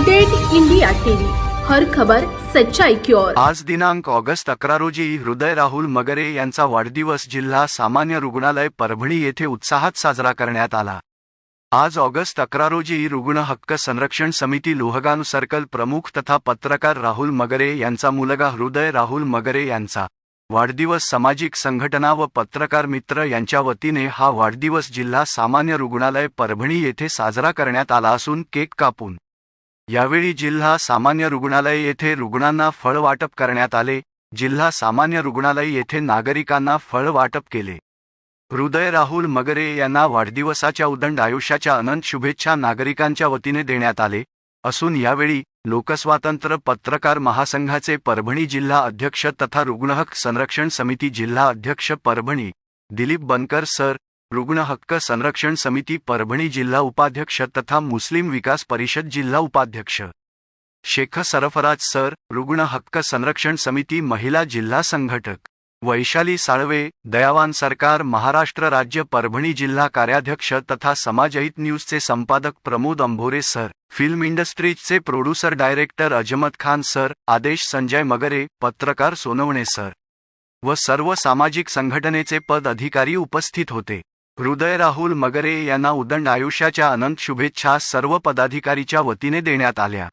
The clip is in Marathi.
अपडेट इंडिया टीव्ही, हर खबर सच्चाई की ओर। आज दिनांक ऑगस्ट 11 रोजी हृदय राहुल मगरे यांचा वाढदिवस जिल्हा सामान्य रुग्णालय परभणी येथे उत्साहात साजरा करण्यात आला। आज ऑगस्ट 11 रोजी रुग्ण हक्क संरक्षण समिती लोहगाव सर्कल प्रमुख तथा पत्रकार राहुल मगरे यांचा मुलगा हृदय राहुल मगरे यांचा वाढदिवस सामाजिक संघटना व पत्रकार मित्र यांच्या वतीने हा वाढदिवस जिल्हा सामान्य रुग्णालय परभणी येथे साजरा करण्यात आला असून केक कापून यावेळी जिल्हा सामान्य रुग्णालय येथे रुग्णांना फळ वाटप करण्यात आले। जिल्हा सामान्य रुग्णालय येथे नागरिकांना फळ वाटप केले। हृदय राहुल मगरे यांना वाढदिवसाच्या उदंड आयुष्याच्या अनंत शुभेच्छा नागरिकांच्या वतीने देण्यात आले असून यावेळी लोकस्वातंत्र्य पत्रकार महासंघाचे परभणी जिल्हा अध्यक्ष तथा रुग्णहक्क संरक्षण समिती जिल्हा अध्यक्ष परभणी दिलीप बनकर सर, रुग्ण हक्क संरक्षण समिती परभणी जिल्हा उपाध्यक्ष तथा मुस्लिम विकास परिषद जिल्हा उपाध्यक्ष शेख सरफराज सर, रुग्ण हक्क संरक्षण समिती महिला जिल्हा संघटक वैशाली साळवे, दयावान सरकार महाराष्ट्र राज्य परभणी जिल्हा कार्याध्यक्ष तथा समाजहित न्यूजचे संपादक प्रमोद अंभोरे सर, फिल्म इंडस्ट्रीजचे producer director Azmat Khan sir, Adesh Sanjay Magare, पत्रकार सोनवणे सर व सर्व सामाजिक संघटनेचे पद अधिकारी उपस्थित होते। हृदय राहुल मगरे यांना उदंड आयुष्याच्या अनंत शुभेच्छा सर्व पदाधिकारीच्या वतीने देण्यात आल्या।